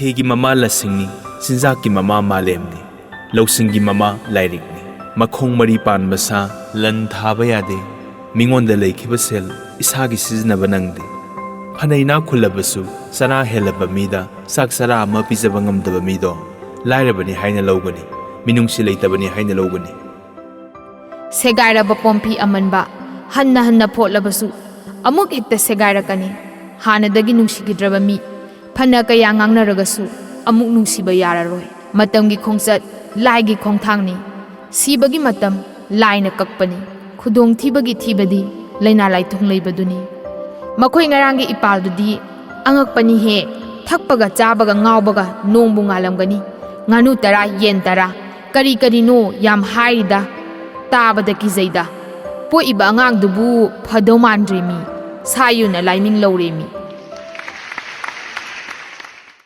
ꯁꯍꯤꯒꯤ ꯃꯃꯥ ꯂꯁꯤꯡꯅꯤ, ꯆꯤꯟꯖꯥꯛꯀꯤ ꯃꯃꯥ ꯃꯥꯂꯦꯝꯅꯤ, ꯂꯧꯁꯤꯡꯒꯤ ꯃꯃꯥ ꯂꯥꯏꯔꯤꯛꯅꯤ, ꯃꯈꯣꯡ ꯃꯔꯤ ꯄꯥꯟꯕ ꯁꯥ ꯂꯟ ꯊꯥꯕ ꯌꯥꯗꯦ, ꯃꯤꯉꯣꯟꯗ ꯂꯩꯈꯤꯕ ꯁꯦꯜ ꯏꯁꯥꯒꯤ ꯁꯤꯖꯤꯟꯅꯕ ꯅꯪꯗꯦ, ꯐꯅ ꯏꯅꯥꯛ ꯈꯨꯜꯂꯕꯁꯨ ꯆꯔꯥ ꯍꯦꯜꯂꯕ ꯃꯤꯗ ꯆꯥꯛ ꯆꯔꯥ ꯑꯃ ꯄꯤꯖꯕ ꯉꯝꯗꯕ ꯃꯤꯗꯣ ꯂꯥꯏꯔꯕꯅꯤ ꯍꯥꯏꯅ ꯂꯧꯒꯅꯤ, ꯃꯤꯅꯨꯡꯁꯤ ꯂꯩꯇꯕꯅꯤ ꯍꯥꯏꯅ ꯂꯧꯒꯅꯤ꯫ ꯁꯦꯒꯥꯏꯔꯕ ꯄꯣꯝꯐꯤ ꯑꯃꯟꯕ ꯍꯟꯅ ꯍꯟꯅ ꯐꯣꯠꯂꯕꯁꯨ ꯑꯃꯨꯛ ꯍꯦꯛꯇ ꯁꯦꯒꯥꯏꯔꯛꯀꯅꯤ꯫ ꯍꯥꯟꯅꯗꯒꯤ ꯅꯨꯡꯁꯤꯈꯤꯗ꯭ꯔꯕ ꯃꯤ ꯐꯅ ꯀꯌꯥ ꯉꯥꯡꯅꯔꯒꯁꯨ ꯑꯃꯨꯛ ꯅꯨꯡꯁꯤꯕ ꯌꯥꯔꯔꯣꯏ꯫ ꯃꯇꯝꯒꯤ ꯈꯣꯡꯆꯠ ꯂꯥꯏꯒꯤ ꯈꯣꯡꯊꯥꯡꯅꯤ, ꯁꯤꯕꯒꯤ ꯃꯇꯝ ꯂꯥꯏꯅ ꯀꯛꯄꯅꯤ, ꯈꯨꯗꯣꯡꯊꯤꯕꯒꯤ ꯊꯤꯕꯗꯤ ꯂꯩꯅꯥ ꯂꯥꯏꯊꯨꯡ ꯂꯩꯕꯗꯨꯅꯤ꯫ ꯃꯈꯣꯏ ꯉꯔꯥꯡꯒꯤ ꯏꯄꯥꯜꯗꯨꯗꯤ ꯑꯉꯛꯄꯅꯤꯍꯦ, ꯊꯛꯄꯒ ꯆꯥꯕꯒ ꯉꯥꯎꯕꯒ ꯅꯣꯡꯕꯨ ꯉꯥꯜꯂꯝꯒꯅꯤ꯫ ꯉꯥꯅꯨ 10 ꯌꯦꯟ 10 ꯀꯔꯤ ꯀꯔꯤꯅꯣ ꯌꯥꯝ ꯍꯥꯏꯔꯤꯗ, ꯇꯥꯕꯗ ꯀꯤꯖꯩꯗ꯫ ꯄꯣꯛꯏꯕ ꯑꯉꯥꯡꯗꯨꯕꯨ ꯐꯗꯧ ꯃꯥꯟꯗ꯭ꯔꯦ ꯃꯤ, ꯁꯥ ꯌꯨꯅ ꯂꯥꯏꯃꯤꯡ ꯂꯧꯔꯦ ꯃꯤ꯫